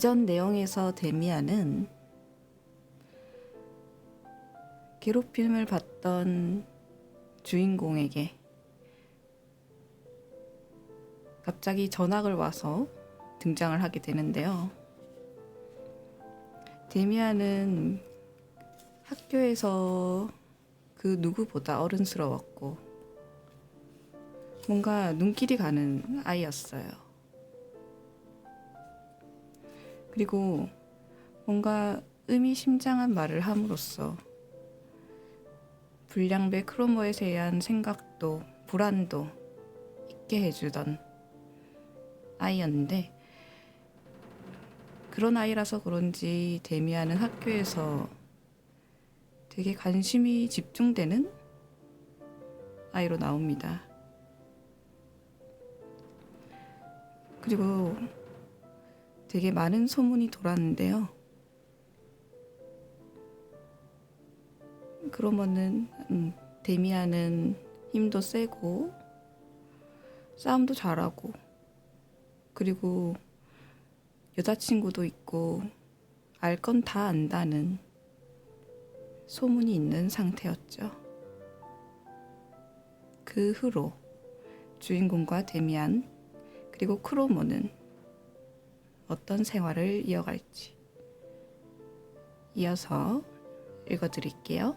이전 내용에서 데미안은 괴롭힘을 받던 주인공에게 갑자기 전학을 와서 등장을 하게 되는데요. 데미안은 학교에서 그 누구보다 어른스러웠고 뭔가 눈길이 가는 아이였어요. 그리고 뭔가 의미심장한 말을 함으로써 불량배 크로모에 대한 생각도 불안도 있게 해주던 아이였는데, 그런 아이라서 그런지 데미안은 학교에서 되게 관심이 집중되는 아이로 나옵니다. 그리고 되게 많은 소문이 돌았는데요. 그러면은 데미안은 힘도 세고 싸움도 잘하고 그리고 여자친구도 있고 알 건 다 안다는 소문이 있는 상태였죠. 그 후로 주인공과 데미안 그리고 크로모는 어떤 생활을 이어갈지 이어서 읽어드릴게요.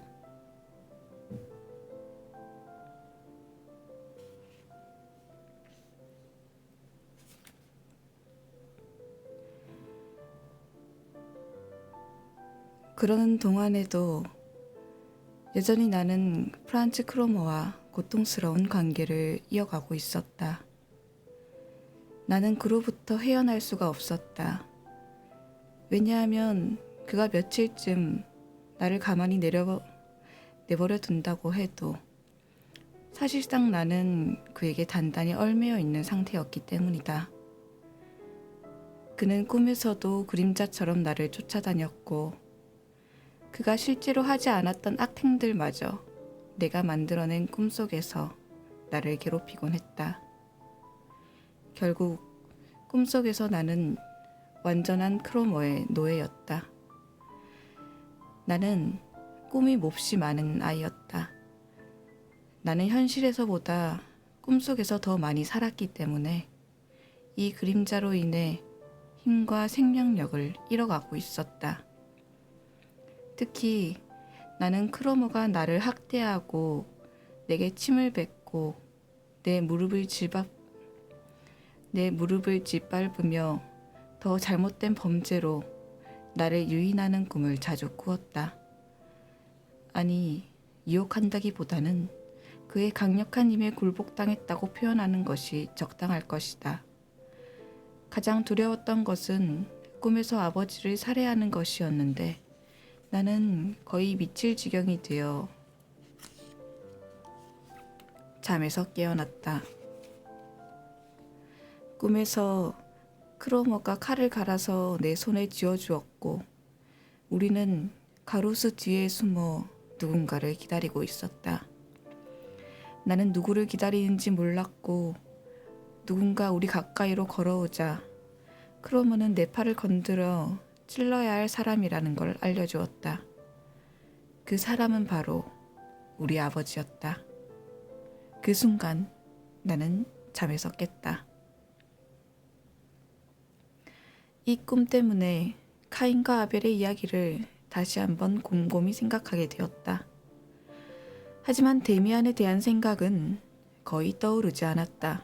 그러는 동안에도 여전히 나는 프란츠 크로모와 고통스러운 관계를 이어가고 있었다. 나는 그로부터 헤어날 수가 없었다. 왜냐하면 그가 며칠쯤 나를 가만히 내버려 둔다고 해도 사실상 나는 그에게 단단히 얽매여 있는 상태였기 때문이다. 그는 꿈에서도 그림자처럼 나를 쫓아다녔고 그가 실제로 하지 않았던 악행들마저 내가 만들어낸 꿈속에서 나를 괴롭히곤 했다. 결국 꿈속에서 나는 완전한 크로모의 노예였다. 나는 꿈이 몹시 많은 아이였다. 나는 현실에서보다 꿈속에서 더 많이 살았기 때문에 이 그림자로 인해 힘과 생명력을 잃어가고 있었다. 특히 나는 크로모가 나를 학대하고 내게 침을 뱉고 내 무릎을 짓밟으며 더 잘못된 범죄로 나를 유인하는 꿈을 자주 꾸었다. 아니, 유혹한다기보다는 그의 강력한 힘에 굴복당했다고 표현하는 것이 적당할 것이다. 가장 두려웠던 것은 꿈에서 아버지를 살해하는 것이었는데 나는 거의 미칠 지경이 되어 잠에서 깨어났다. 꿈에서 크로모가 칼을 갈아서 내 손에 쥐어주었고 우리는 가로수 뒤에 숨어 누군가를 기다리고 있었다. 나는 누구를 기다리는지 몰랐고 누군가 우리 가까이로 걸어오자 크로모는 내 팔을 건드려 찔러야 할 사람이라는 걸 알려주었다. 그 사람은 바로 우리 아버지였다. 그 순간 나는 잠에서 깼다. 이 꿈 때문에 카인과 아벨의 이야기를 다시 한번 곰곰이 생각하게 되었다. 하지만 데미안에 대한 생각은 거의 떠오르지 않았다.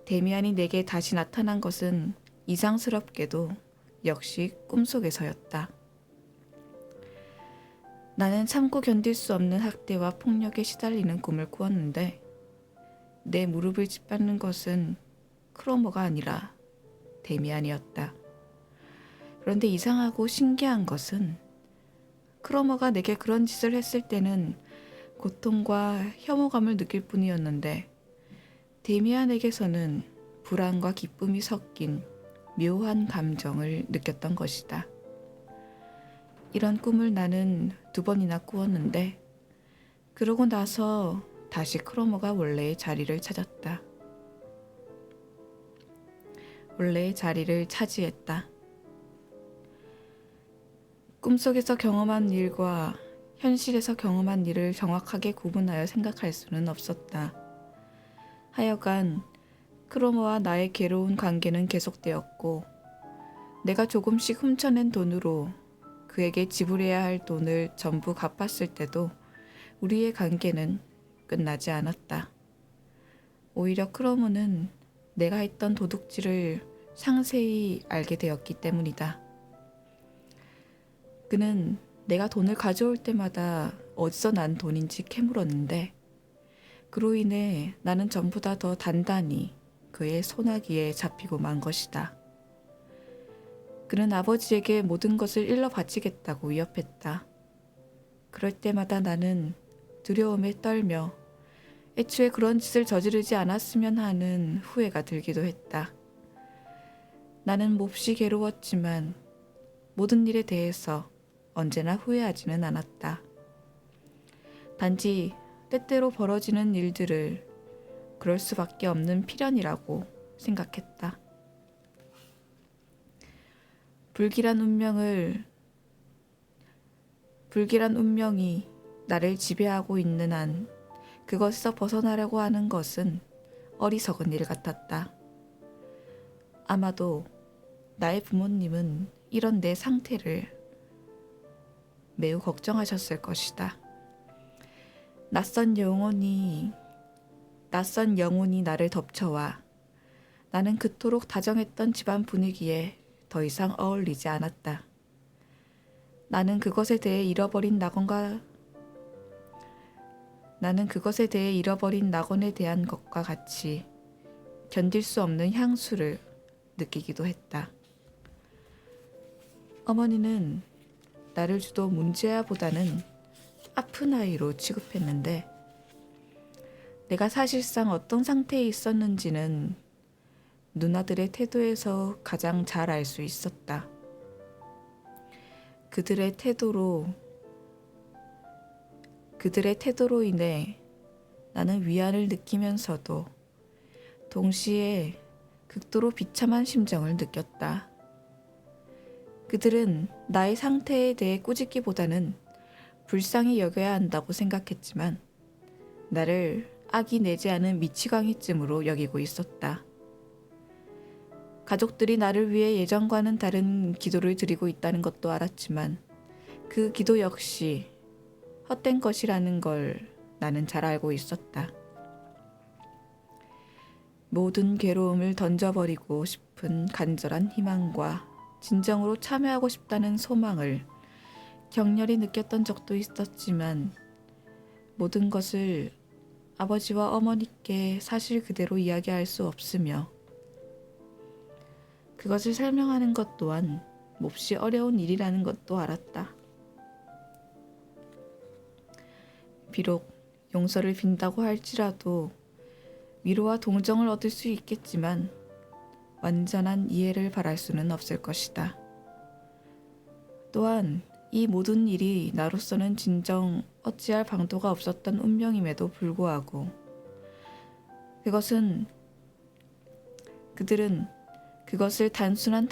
데미안이 내게 다시 나타난 것은 이상스럽게도 역시 꿈속에서였다. 나는 참고 견딜 수 없는 학대와 폭력에 시달리는 꿈을 꾸었는데 내 무릎을 짓밟는 것은 크로모가 아니라 데미안이었다. 그런데 이상하고 신기한 것은 크로모가 내게 그런 짓을 했을 때는 고통과 혐오감을 느낄 뿐이었는데 데미안에게서는 불안과 기쁨이 섞인 묘한 감정을 느꼈던 것이다. 이런 꿈을 나는 2번이나 꾸었는데 그러고 나서 다시 크로모가 원래의 자리를 찾았다. 원래의 자리를 차지했다. 꿈속에서 경험한 일과 현실에서 경험한 일을 정확하게 구분하여 생각할 수는 없었다. 하여간 크로머와 나의 괴로운 관계는 계속되었고 내가 조금씩 훔쳐낸 돈으로 그에게 지불해야 할 돈을 전부 갚았을 때도 우리의 관계는 끝나지 않았다. 오히려 크로모는 내가 했던 도둑질을 상세히 알게 되었기 때문이다. 그는 내가 돈을 가져올 때마다 어디서 난 돈인지 캐물었는데 그로 인해 나는 전보다 더 단단히 그의 소나기에 잡히고 만 것이다. 그는 아버지에게 모든 것을 일러 바치겠다고 위협했다. 그럴 때마다 나는 두려움에 떨며 애초에 그런 짓을 저지르지 않았으면 하는 후회가 들기도 했다. 나는 몹시 괴로웠지만 모든 일에 대해서 언제나 후회하지는 않았다. 단지 때때로 벌어지는 일들을 그럴 수밖에 없는 필연이라고 생각했다. 불길한 운명이 나를 지배하고 있는 한 그것에서 벗어나려고 하는 것은 어리석은 일 같았다. 아마도 나의 부모님은 이런 내 상태를 매우 걱정하셨을 것이다. 낯선 영혼이 나를 덮쳐와 나는 그토록 다정했던 집안 분위기에 더 이상 어울리지 않았다. 나는 그것에 대해 잃어버린 낙원에 대한 것과 같이 견딜 수 없는 향수를 느끼기도 했다. 어머니는 나를 주도 문제아보다는 아픈 아이로 취급했는데 내가 사실상 어떤 상태에 있었는지는 누나들의 태도에서 가장 잘 알 수 있었다. 그들의 태도로 인해 나는 위안을 느끼면서도 동시에 극도로 비참한 심정을 느꼈다. 그들은 나의 상태에 대해 꾸짖기보다는 불쌍히 여겨야 한다고 생각했지만 나를 악이 내지 않은 미치광이쯤으로 여기고 있었다. 가족들이 나를 위해 예전과는 다른 기도를 드리고 있다는 것도 알았지만 그 기도 역시 헛된 것이라는 걸 나는 잘 알고 있었다. 모든 괴로움을 던져버리고 싶은 간절한 희망과 진정으로 참여하고 싶다는 소망을 격렬히 느꼈던 적도 있었지만 모든 것을 아버지와 어머니께 사실 그대로 이야기할 수 없으며 그것을 설명하는 것 또한 몹시 어려운 일이라는 것도 알았다. 비록 용서를 빈다고 할지라도 위로와 동정을 얻을 수 있겠지만 완전한 이해를 바랄 수는 없을 것이다. 또한 이 모든 일이 나로서는 진정 어찌할 방도가 없었던 운명임에도 불구하고 그들은 그것을 단순한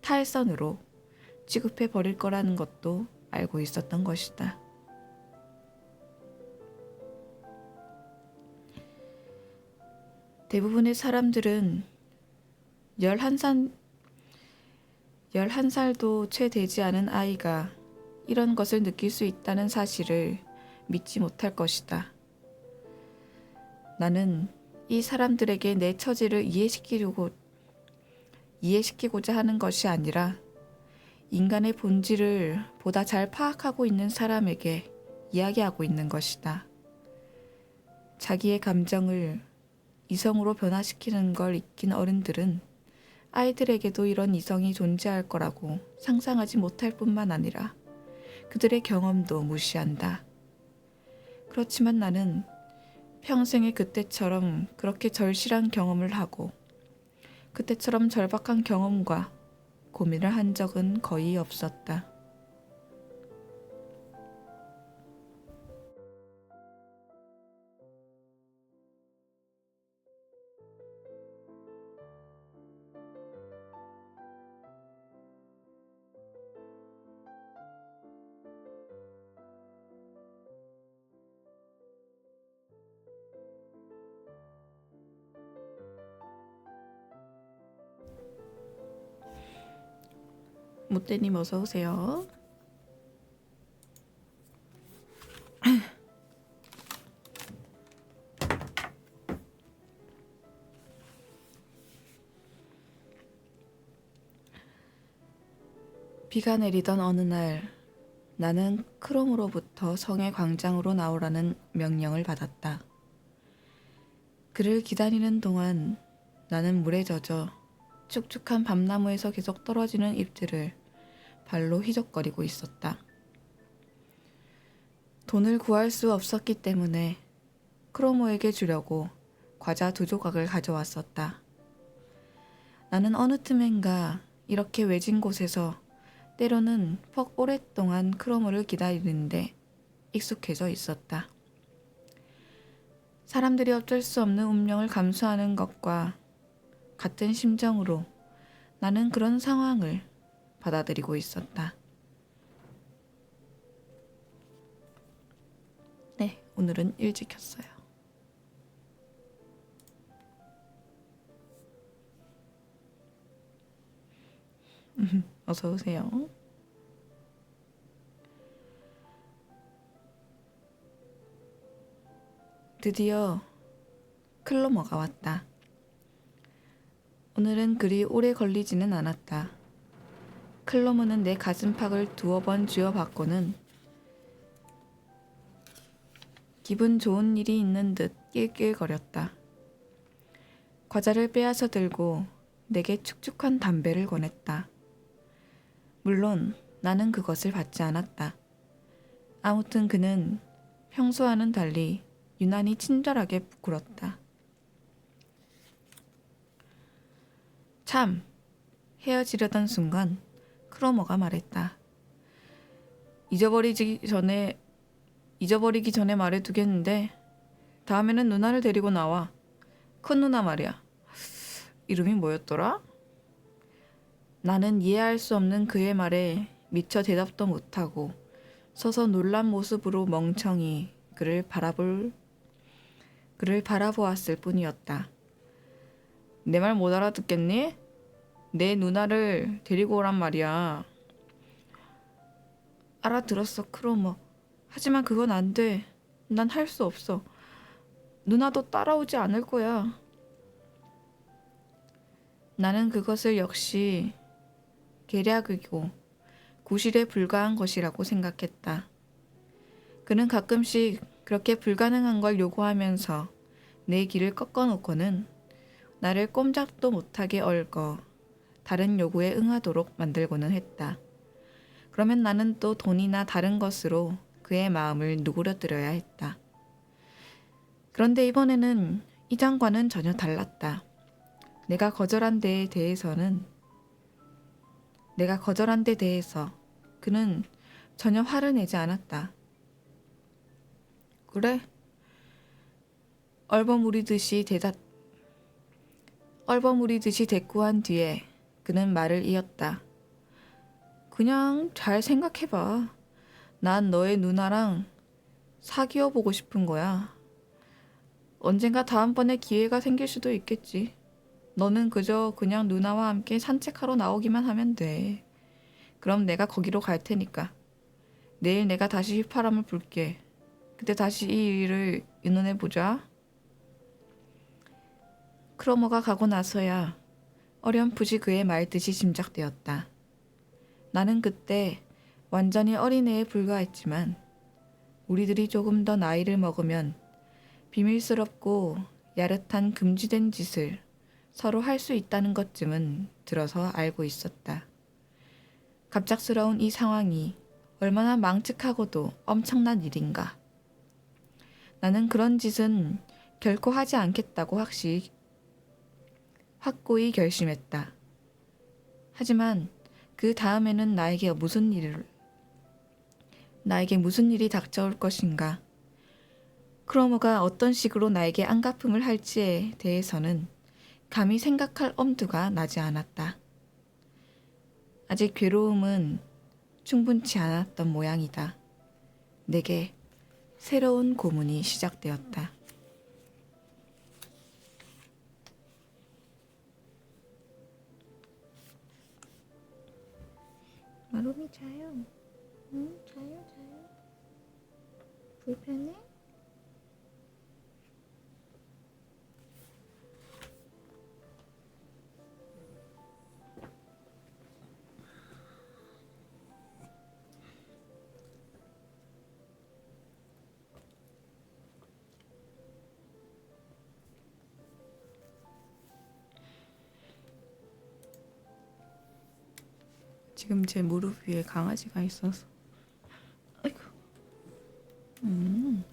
탈선으로 취급해 버릴 거라는 것도 알고 있었던 것이다. 대부분의 사람들은 11살도 채 되지 않은 아이가 이런 것을 느낄 수 있다는 사실을 믿지 못할 것이다. 나는 이 사람들에게 내 처지를 이해시키고자 하는 것이 아니라 인간의 본질을 보다 잘 파악하고 있는 사람에게 이야기하고 있는 것이다. 자기의 감정을 이성으로 변화시키는 걸 익힌 어른들은 아이들에게도 이런 이성이 존재할 거라고 상상하지 못할 뿐만 아니라 그들의 경험도 무시한다. 그렇지만 나는 평생에 그때처럼 그렇게 절실한 경험을 하고 그때처럼 절박한 경험과 고민을 한 적은 거의 없었다. 모떼님 어서 오세요. 비가 내리던 어느 날 나는 크롬으로부터 성의 광장으로 나오라는 명령을 받았다. 그를 기다리는 동안 나는 물에 젖어 축축한 밤나무에서 계속 떨어지는 잎들을 발로 휘적거리고 있었다. 돈을 구할 수 없었기 때문에 크로모에게 주려고 과자 2조각을 가져왔었다. 나는 어느 틈엔가 이렇게 외진 곳에서 때로는 퍽 오랫동안 크로모를 기다리는데 익숙해져 있었다. 사람들이 어쩔 수 없는 운명을 감수하는 것과 같은 심정으로 나는 그런 상황을 받아들이고 있었다. 네, 오늘은 일찍 켰어요. 어서 오세요. 드디어 클로머가 왔다. 오늘은 그리 오래 걸리지는 않았다. 클로머는 내 가슴팍을 2번 쥐어받고는 기분 좋은 일이 있는 듯 낄낄거렸다. 과자를 빼앗아 들고 내게 축축한 담배를 권했다. 물론 나는 그것을 받지 않았다. 아무튼 그는 평소와는 달리 유난히 친절하게 굴었다. 참, 헤어지려던 순간 크로머가 말했다. 잊어버리기 전에 말해두겠는데 다음에는 누나를 데리고 나와. 큰 누나 말이야. 이름이 뭐였더라? 나는 이해할 수 없는 그의 말에 미처 대답도 못하고 서서 놀란 모습으로 멍청이 그를 바라보았을 뿐이었다. 내 말 못 알아듣겠니? 내 누나를 데리고 오란 말이야. 알아들었어, 크로머. 하지만 그건 안 돼. 난 할 수 없어. 누나도 따라오지 않을 거야. 나는 그것을 역시 계략이고 구실에 불과한 것이라고 생각했다. 그는 가끔씩 그렇게 불가능한 걸 요구하면서 내 길을 꺾어놓고는 나를 꼼짝도 못하게 얽어 다른 요구에 응하도록 만들고는 했다. 그러면 나는 또 돈이나 다른 것으로 그의 마음을 누그러뜨려야 했다. 그런데 이번에는 이전과는 전혀 달랐다. 내가 거절한 데 대해서 그는 전혀 화를 내지 않았다. 그래? 얼버무리듯이 대꾸한 뒤에 그는 말을 이었다. 그냥 잘 생각해봐. 난 너의 누나랑 사귀어 보고 싶은 거야. 언젠가 다음번에 기회가 생길 수도 있겠지. 너는 그저 그냥 누나와 함께 산책하러 나오기만 하면 돼. 그럼 내가 거기로 갈 테니까. 내일 내가 다시 휘파람을 불게. 그때 다시 이 일을 의논해보자. 크로머가 가고 나서야 어렴풋이 그의 말뜻이 짐작되었다. 나는 그때 완전히 어린애에 불과했지만 우리들이 조금 더 나이를 먹으면 비밀스럽고 야릇한 금지된 짓을 서로 할 수 있다는 것쯤은 들어서 알고 있었다. 갑작스러운 이 상황이 얼마나 망측하고도 엄청난 일인가. 나는 그런 짓은 결코 하지 않겠다고 확고히 결심했다. 하지만 그 다음에는 나에게 무슨 일이 닥쳐올 것인가. 크로머가 어떤 식으로 나에게 안갚음을 할지에 대해서는 감히 생각할 엄두가 나지 않았다. 아직 괴로움은 충분치 않았던 모양이다. 내게 새로운 고문이 시작되었다. 마롬이 자요. 응, 자요, 자요. 불편해? 지금 제 무릎 위에 강아지가 있어서. 아이고. 음.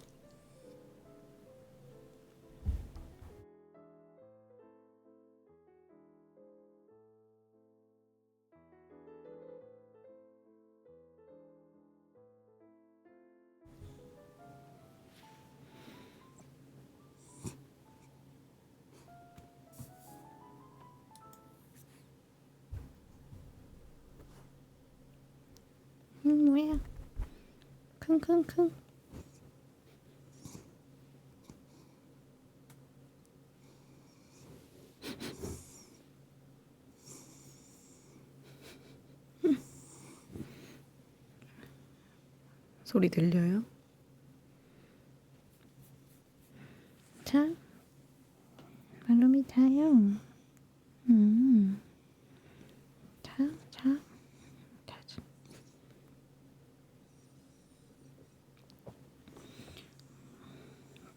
뭐야? 킁킁킁. 소리 들려요? 자, 마롬이 자요. 자, 자, 자.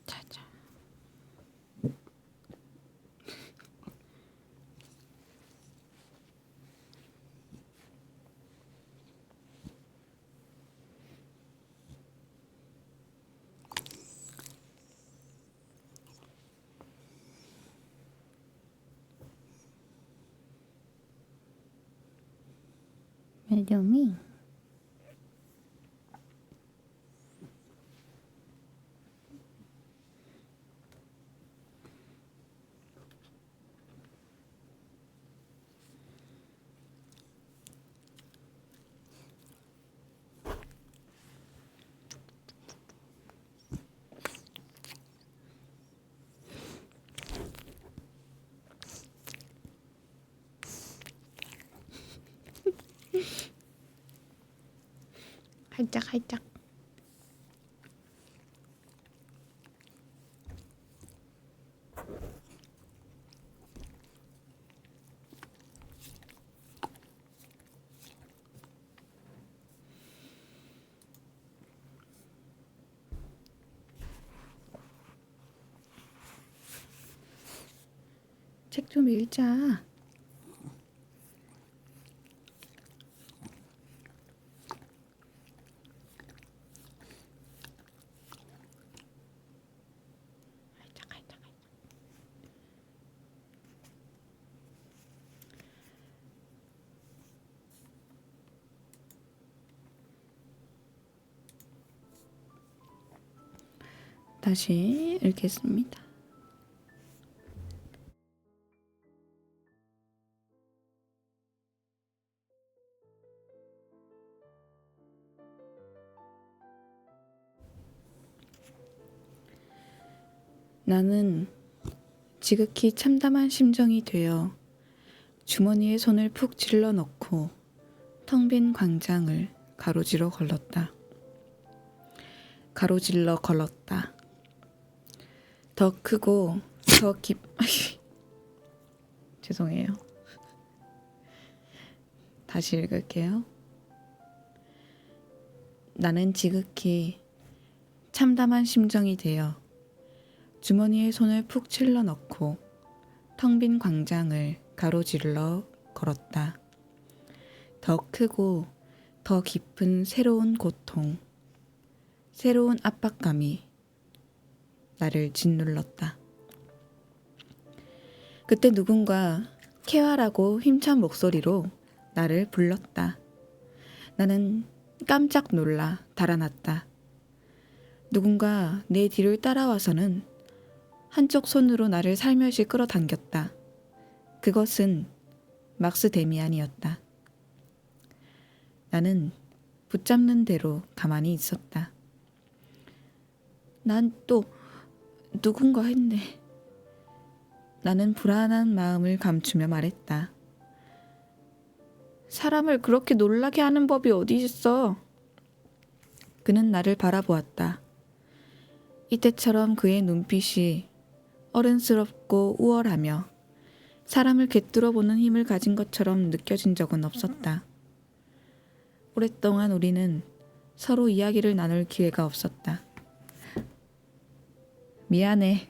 자자. 마롬이. 활짝활짝. 책 좀 읽자. 활짝활짝. 다시 읽겠습니다. 나는 지극히 참담한 심정이 되어 주머니에 손을 푹 찔러 넣고 텅 빈 광장을 가로질러 걸었다. 가로질러 걸었다. 더 크고 더 죄송해요. 다시 읽을게요. 나는 지극히 참담한 심정이 되어 주머니에 손을 푹 찔러 넣고 텅 빈 광장을 가로질러 걸었다. 더 크고 더 깊은 새로운 고통, 새로운 압박감이 나를 짓눌렀다. 그때 누군가 쾌활하고 힘찬 목소리로 나를 불렀다. 나는 깜짝 놀라 달아났다. 누군가 내 뒤를 따라와서는 한쪽 손으로 나를 살며시 끌어당겼다. 그것은 막스 데미안이었다. 나는 붙잡는 대로 가만히 있었다. 난 또 누군가 했네. 나는 불안한 마음을 감추며 말했다. 사람을 그렇게 놀라게 하는 법이 어디 있어? 그는 나를 바라보았다. 이때처럼 그의 눈빛이 어른스럽고 우월하며 사람을 꿰뚫어 보는 힘을 가진 것처럼 느껴진 적은 없었다. 오랫동안 우리는 서로 이야기를 나눌 기회가 없었다. 미안해.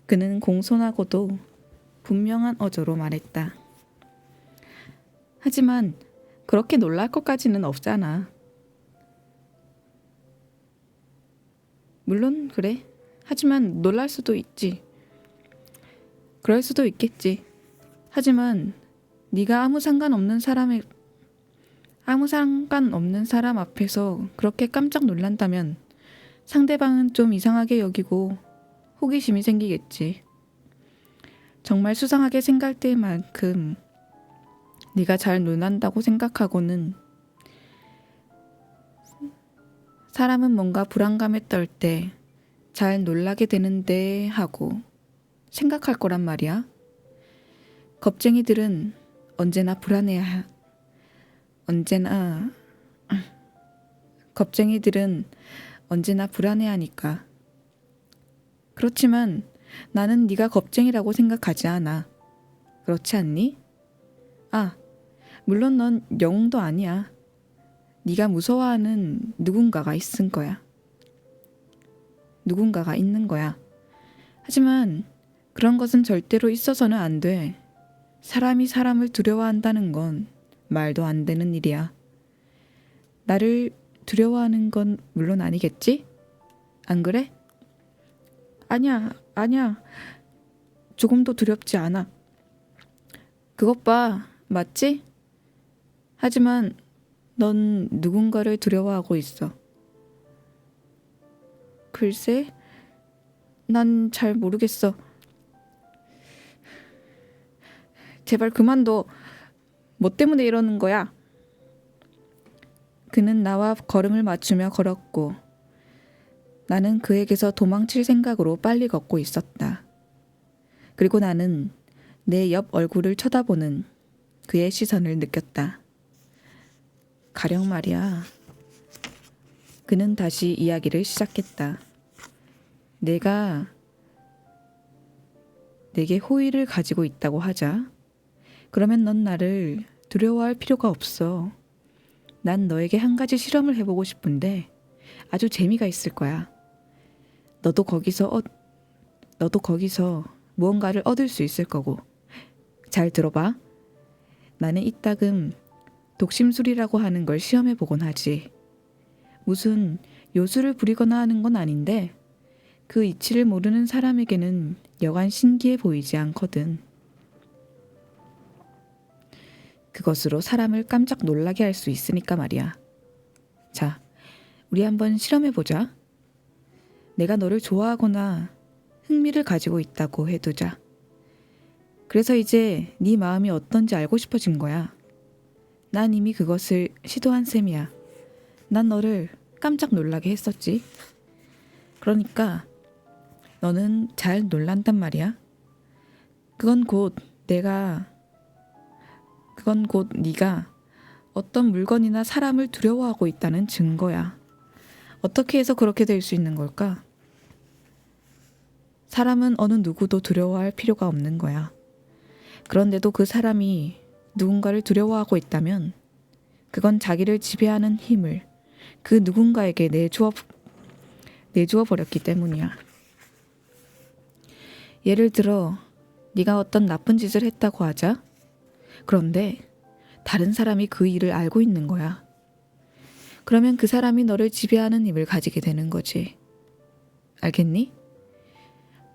그는 공손하고도 분명한 어조로 말했다. 하지만 그렇게 놀랄 것까지는 없잖아. 물론 그래. 하지만 놀랄 수도 있지. 그럴 수도 있겠지. 하지만 네가 아무 상관없는 사람 앞에서 그렇게 깜짝 놀란다면 상대방은 좀 이상하게 여기고 호기심이 생기겠지. 정말 수상하게 생각할 때만큼 네가 잘 놀란다고 생각하고는 사람은 뭔가 불안감에 떨 때 잘 놀라게 되는데 하고 생각할 거란 말이야. 겁쟁이들은 언제나 불안해하니까. 그렇지만 나는 네가 겁쟁이라고 생각하지 않아. 그렇지 않니? 물론 넌 영웅도 아니야. 네가 무서워하는 누군가가 있는 거야. 하지만 그런 것은 절대로 있어서는 안 돼. 사람이 사람을 두려워한다는 건 말도 안 되는 일이야. 나를 두려워하는 건 물론 아니겠지? 안 그래? 아니야. 조금도 두렵지 않아. 그것 봐, 맞지? 하지만 넌 누군가를 두려워하고 있어. 글쎄, 난 잘 모르겠어. 제발 그만둬. 뭐 때문에 이러는 거야? 그는 나와 걸음을 맞추며 걸었고 나는 그에게서 도망칠 생각으로 빨리 걷고 있었다. 그리고 나는 내 옆 얼굴을 쳐다보는 그의 시선을 느꼈다. 가령 말이야. 그는 다시 이야기를 시작했다. 내가 내게 호의를 가지고 있다고 하자. 그러면 넌 나를 두려워할 필요가 없어. 난 너에게 한 가지 실험을 해보고 싶은데 아주 재미가 있을 거야. 너도 거기서 무언가를 얻을 수 있을 거고. 잘 들어봐. 나는 이따금 독심술이라고 하는 걸 시험해보곤 하지. 무슨 요술을 부리거나 하는 건 아닌데 그 이치를 모르는 사람에게는 여간 신기해 보이지 않거든. 그것으로 사람을 깜짝 놀라게 할 수 있으니까 말이야. 자, 우리 한번 실험해보자. 내가 너를 좋아하거나 흥미를 가지고 있다고 해두자. 그래서 이제 네 마음이 어떤지 알고 싶어진 거야. 난 이미 그것을 시도한 셈이야. 난 너를 깜짝 놀라게 했었지. 그러니까 너는 잘 놀란단 말이야. 그건 곧 네가 어떤 물건이나 사람을 두려워하고 있다는 증거야. 어떻게 해서 그렇게 될 수 있는 걸까? 사람은 어느 누구도 두려워할 필요가 없는 거야. 그런데도 그 사람이 누군가를 두려워하고 있다면 그건 자기를 지배하는 힘을 그 누군가에게 내주어 버렸기 때문이야. 예를 들어 네가 어떤 나쁜 짓을 했다고 하자. 그런데 다른 사람이 그 일을 알고 있는 거야. 그러면 그 사람이 너를 지배하는 힘을 가지게 되는 거지. 알겠니?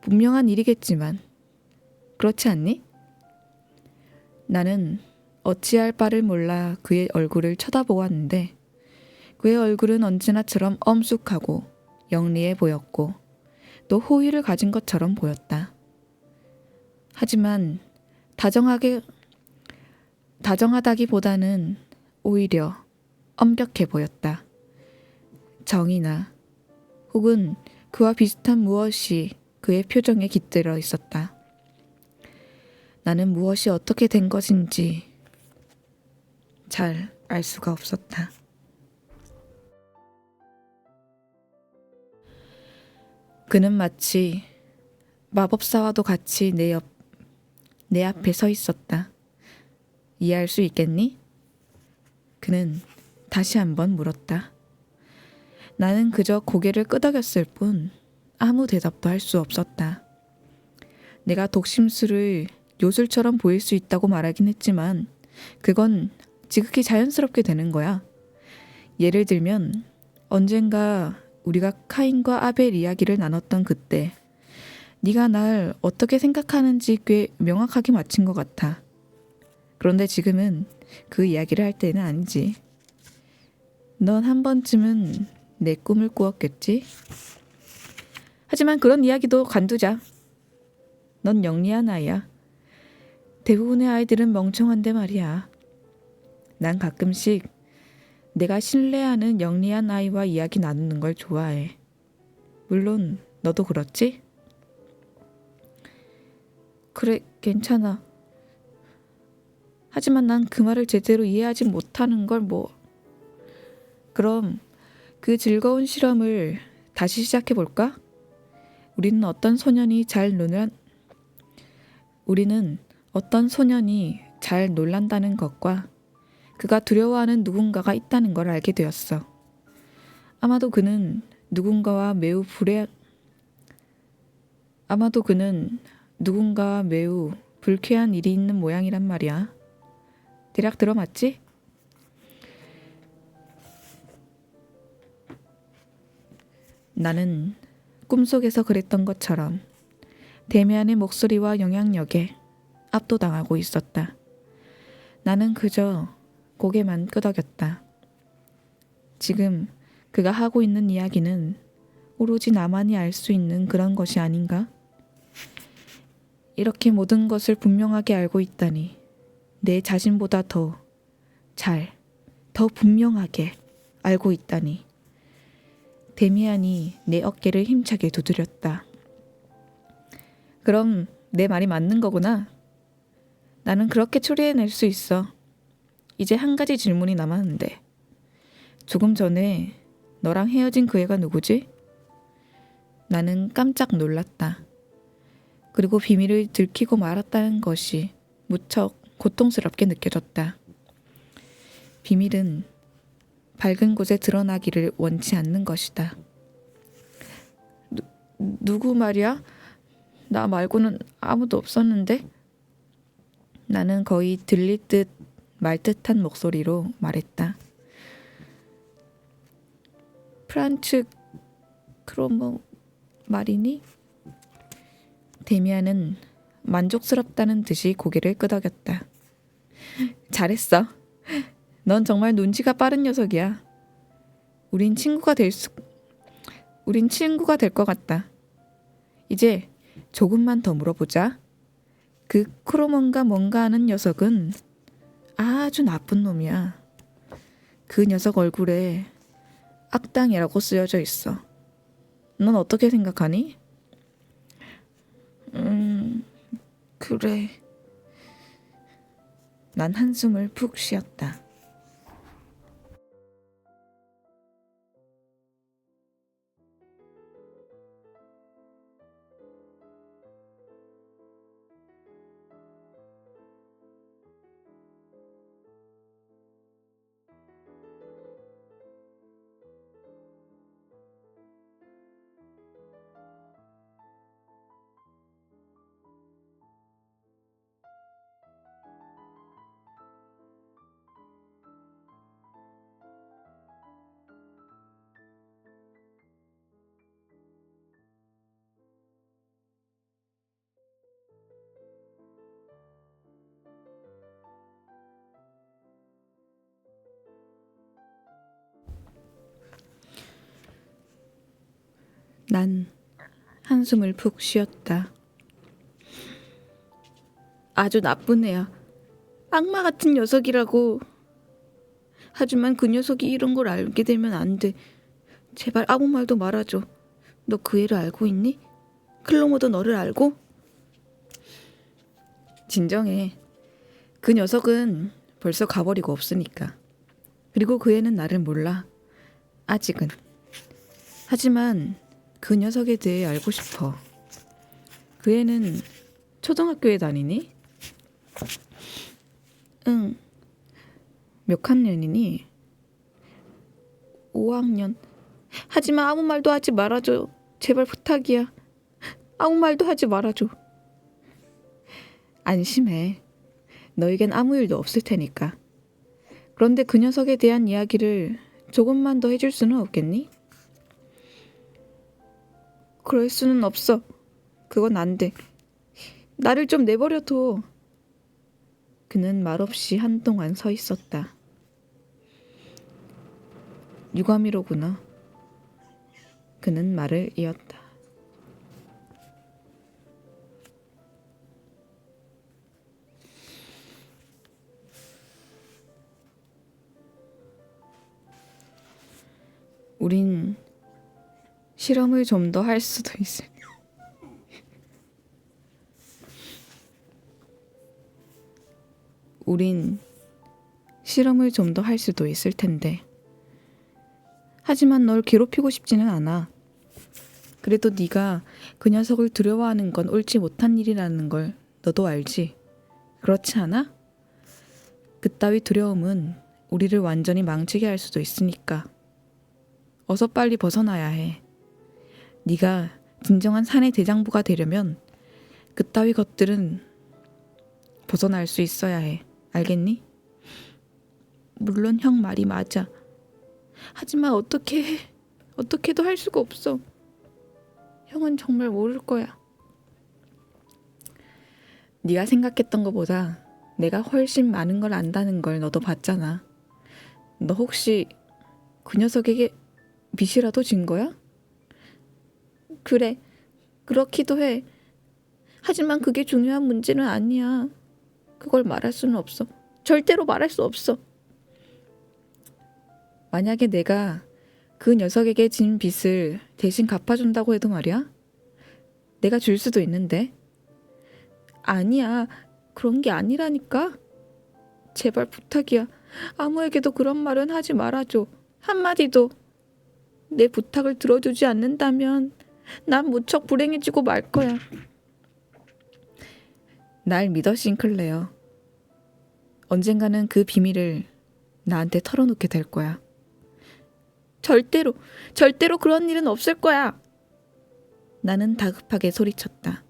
분명한 일이겠지만 그렇지 않니? 나는 어찌할 바를 몰라 그의 얼굴을 쳐다보았는데 그의 얼굴은 언제나처럼 엄숙하고 영리해 보였고 또 호의를 가진 것처럼 보였다. 하지만 다정하다기보다는 오히려 엄격해 보였다. 정이나 혹은 그와 비슷한 무엇이 그의 표정에 깃들어 있었다. 나는 무엇이 어떻게 된 것인지 잘 알 수가 없었다. 그는 마치 마법사와도 같이 내 앞에 서 있었다. 이해할 수 있겠니? 그는 다시 한번 물었다. 나는 그저 고개를 끄덕였을 뿐 아무 대답도 할 수 없었다. 내가 독심술을 요술처럼 보일 수 있다고 말하긴 했지만 그건 지극히 자연스럽게 되는 거야. 예를 들면 언젠가 우리가 카인과 아벨 이야기를 나눴던 그때 네가 날 어떻게 생각하는지 꽤 명확하게 맞힌 것 같아. 그런데 지금은 그 이야기를 할 때는 아니지. 넌 한 번쯤은 내 꿈을 꾸었겠지? 하지만 그런 이야기도 간두자. 넌 영리한 아이야. 대부분의 아이들은 멍청한데 말이야. 난 가끔씩 내가 신뢰하는 영리한 아이와 이야기 나누는 걸 좋아해. 물론 너도 그렇지? 그래, 괜찮아. 하지만 난 그 말을 제대로 이해하지 못하는 걸 뭐. 그럼 그 즐거운 실험을 다시 시작해볼까? 우리는 어떤 소년이 잘 놀란다는 것과 그가 두려워하는 누군가가 있다는 걸 알게 되었어. 아마도 그는 누군가와 매우 불쾌한 일이 있는 모양이란 말이야. 대략 들어맞지? 나는 꿈속에서 그랬던 것처럼 데미안의 목소리와 영향력에 압도당하고 있었다. 나는 그저 고개만 끄덕였다. 지금 그가 하고 있는 이야기는 오로지 나만이 알 수 있는 그런 것이 아닌가? 이렇게 모든 것을 분명하게 알고 있다니 내 자신보다 더 분명하게 알고 있다니. 데미안이 내 어깨를 힘차게 두드렸다. 그럼 내 말이 맞는 거구나. 나는 그렇게 추리해낼 수 있어. 이제 한 가지 질문이 남았는데 조금 전에 너랑 헤어진 그 애가 누구지? 나는 깜짝 놀랐다. 그리고 비밀을 들키고 말았다는 것이 무척 고통스럽게 느껴졌다. 비밀은 밝은 곳에 드러나기를 원치 않는 것이다. 누구 말이야? 나 말고는 아무도 없었는데? 나는 거의 들릴 듯 말 듯한 목소리로 말했다. 프란츠 크로머 말이니? 데미안은 만족스럽다는 듯이 고개를 끄덕였다. 잘했어. 넌 정말 눈치가 빠른 녀석이야. 우린 친구가 될 것 같다. 이제 조금만 더 물어보자. 그 크로먼가 뭔가 하는 녀석은 아주 나쁜 놈이야. 그 녀석 얼굴에 악당이라고 쓰여져 있어. 넌 어떻게 생각하니? 그래. 난 한숨을 푹 쉬었다. 난 한숨을 푹 쉬었다. 아주 나쁜 애야. 악마 같은 녀석이라고. 하지만 그 녀석이 이런 걸 알게 되면 안 돼. 제발 아무 말도 말아줘. 너 그 애를 알고 있니? 클로모도 너를 알고? 진정해. 그 녀석은 벌써 가버리고 없으니까. 그리고 그 애는 나를 몰라. 아직은. 하지만 그 녀석에 대해 알고 싶어. 그 애는 초등학교에 다니니? 응. 몇 학년이니? 5학년. 하지만 아무 말도 하지 말아줘. 제발 부탁이야. 아무 말도 하지 말아줘. 안심해. 너에겐 아무 일도 없을 테니까. 그런데 그 녀석에 대한 이야기를 조금만 더 해줄 수는 없겠니? 그럴 수는 없어. 그건 안 돼. 나를 좀 내버려둬. 그는 말없이 한동안 서 있었다. 유감이로구나. 그는 말을 이었다. 우린 실험을 좀 더 할 수도 있을. 우린 실험을 좀 더 할 수도 있을 텐데. 하지만 널 괴롭히고 싶지는 않아. 그래도 네가 그 녀석을 두려워하는 건 옳지 못한 일이라는 걸 너도 알지? 그렇지 않아? 그따위 두려움은 우리를 완전히 망치게 할 수도 있으니까. 어서 빨리 벗어나야 해. 네가 진정한 사내 대장부가 되려면 그따위 것들은 벗어날 수 있어야 해. 알겠니? 물론 형 말이 맞아. 하지만 어떻게 해? 어떻게도 할 수가 없어. 형은 정말 모를 거야. 네가 생각했던 것보다 내가 훨씬 많은 걸 안다는 걸 너도 봤잖아. 너 혹시 그 녀석에게 빚이라도 진 거야? 그래, 그렇기도 해. 하지만 그게 중요한 문제는 아니야. 그걸 말할 수는 없어. 절대로 말할 수 없어. 만약에 내가 그 녀석에게 진 빚을 대신 갚아준다고 해도 말이야? 내가 줄 수도 있는데. 아니야, 그런 게 아니라니까. 제발 부탁이야. 아무에게도 그런 말은 하지 말아줘. 한마디도. 내 부탁을 들어주지 않는다면 난 무척 불행해지고 말 거야. 날 믿어, 싱클레어. 언젠가는 그 비밀을 나한테 털어놓게 될 거야. 절대로, 절대로 그런 일은 없을 거야. 나는 다급하게 소리쳤다.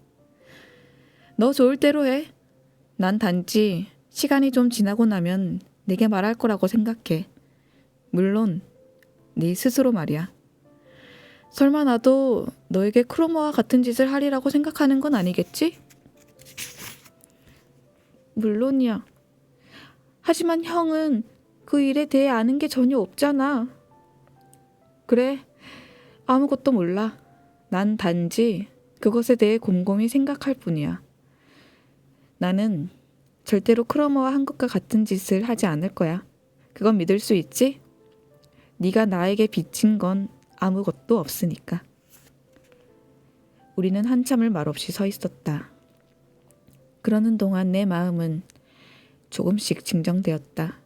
너 좋을 대로 해. 난 단지 시간이 좀 지나고 나면 내게 말할 거라고 생각해. 물론 네 스스로 말이야. 설마 나도 너에게 크로모와 같은 짓을 하리라고 생각하는 건 아니겠지? 물론이야. 하지만 형은 그 일에 대해 아는 게 전혀 없잖아. 그래, 아무것도 몰라. 난 단지 그것에 대해 곰곰이 생각할 뿐이야. 나는 절대로 크로모와 한 것과 같은 짓을 하지 않을 거야. 그건 믿을 수 있지? 네가 나에게 빚진 건 아무것도 없으니까. 우리는 한참을 말없이 서 있었다. 그러는 동안 내 마음은 조금씩 진정되었다.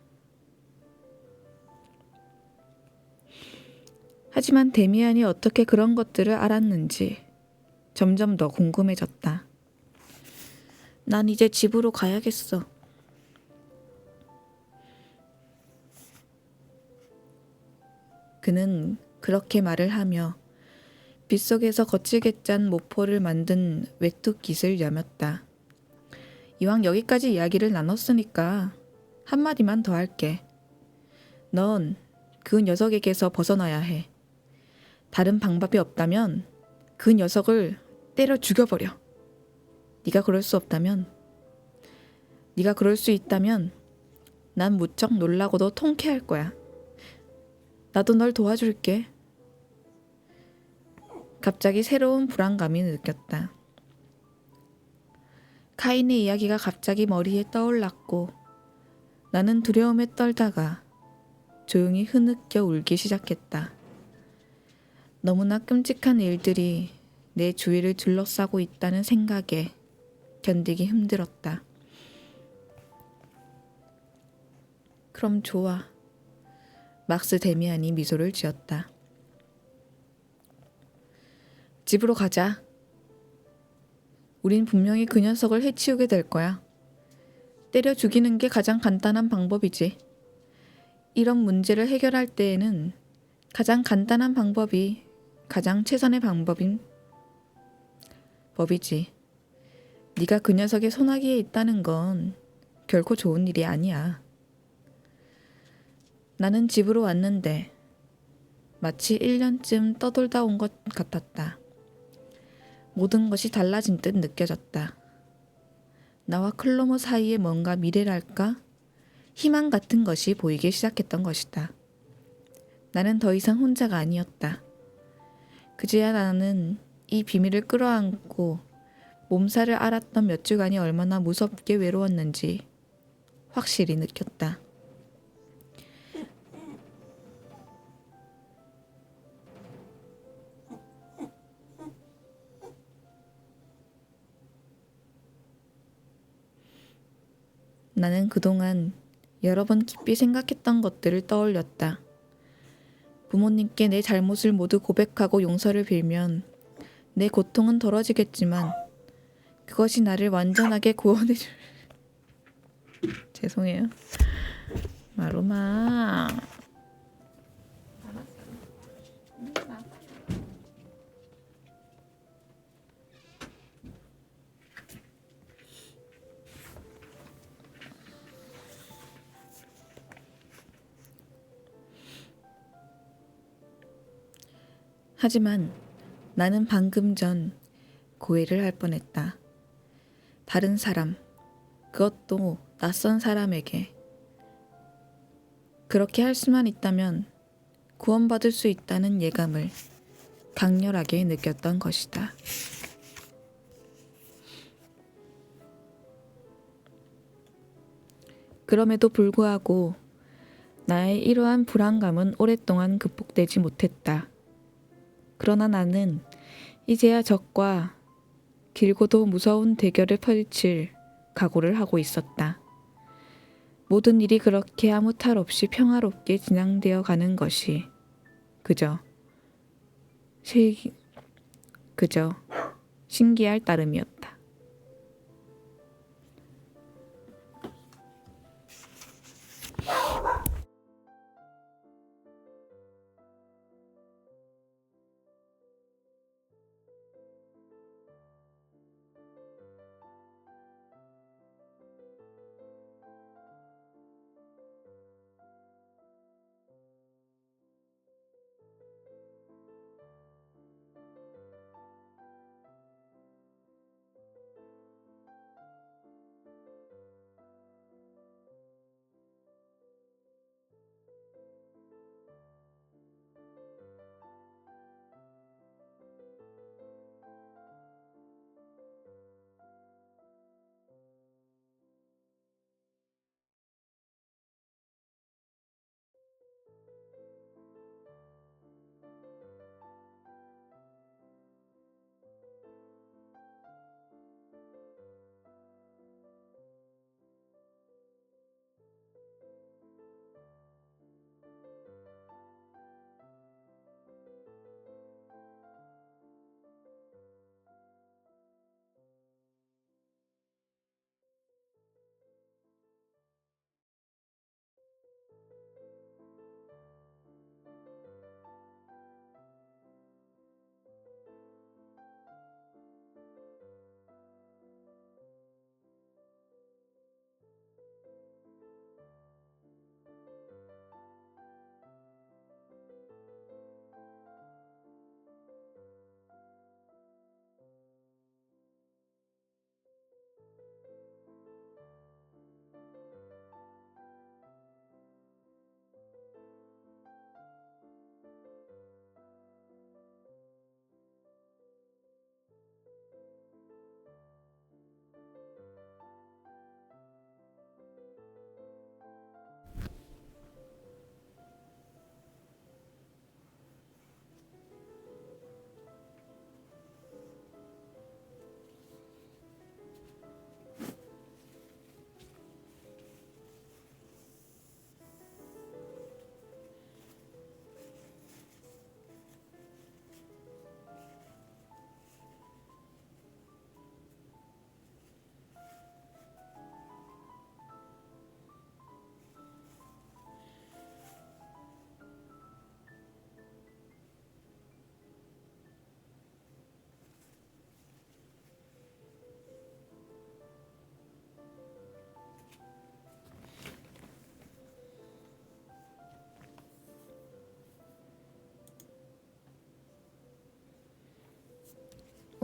하지만 데미안이 어떻게 그런 것들을 알았는지 점점 더 궁금해졌다. 난 이제 집으로 가야겠어. 그는 그렇게 말을 하며 빗속에서 거칠게 짠 모포를 만든 외투깃을 여몄다. 이왕 여기까지 이야기를 나눴으니까 한마디만 더 할게. 넌 그 녀석에게서 벗어나야 해. 다른 방법이 없다면 그 녀석을 때려 죽여버려. 네가 그럴 수 없다면, 네가 그럴 수 있다면 난 무척 놀라고도 통쾌할 거야. 나도 널 도와줄게. 갑자기 새로운 불안감이 느꼈다. 카인의 이야기가 갑자기 머리에 떠올랐고 나는 두려움에 떨다가 조용히 흐느껴 울기 시작했다. 너무나 끔찍한 일들이 내 주위를 둘러싸고 있다는 생각에 견디기 힘들었다. 그럼 좋아. 막스 데미안이 미소를 지었다. 집으로 가자. 우린 분명히 그 녀석을 해치우게 될 거야. 때려 죽이는 게 가장 간단한 방법이지. 이런 문제를 해결할 때에는 가장 간단한 방법이 가장 최선의 방법인 법이지. 네가 그 녀석의 소나기에 있다는 건 결코 좋은 일이 아니야. 나는 집으로 왔는데 마치 1년쯤 떠돌다 온 것 같았다. 모든 것이 달라진 듯 느껴졌다. 나와 클로머 사이에 뭔가 미래랄까? 희망 같은 것이 보이기 시작했던 것이다. 나는 더 이상 혼자가 아니었다. 그제야 나는 이 비밀을 끌어안고 몸살을 앓았던 몇 주간이 얼마나 무섭게 외로웠는지 확실히 느꼈다. 나는 그동안 여러 번 깊이 생각했던 것들을 떠올렸다. 부모님께 내 잘못을 모두 고백하고 용서를 빌면 내 고통은 덜어지겠지만 그것이 나를 완전하게 구원해줄... 죄송해요. 마루마. 하지만 나는 방금 전 고해를 할 뻔했다. 다른 사람, 그것도 낯선 사람에게 그렇게 할 수만 있다면 구원받을 수 있다는 예감을 강렬하게 느꼈던 것이다. 그럼에도 불구하고 나의 이러한 불안감은 오랫동안 극복되지 못했다. 그러나 나는 이제야 적과 길고도 무서운 대결을 펼칠 각오를 하고 있었다. 모든 일이 그렇게 아무 탈 없이 평화롭게 진행되어 가는 것이 그저 신기할 따름이었다.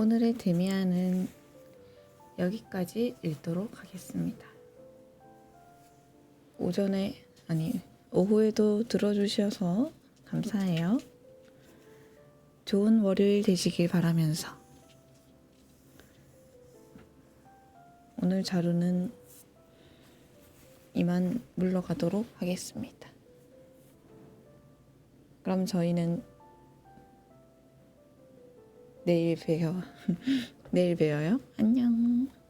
오늘의 데미안은 여기까지 읽도록 하겠습니다. 오후에도 들어주셔서 감사해요. 좋은 월요일 되시길 바라면서 오늘 자루는 이만 물러가도록 하겠습니다. 그럼 저희는 내일 봬요. 안녕.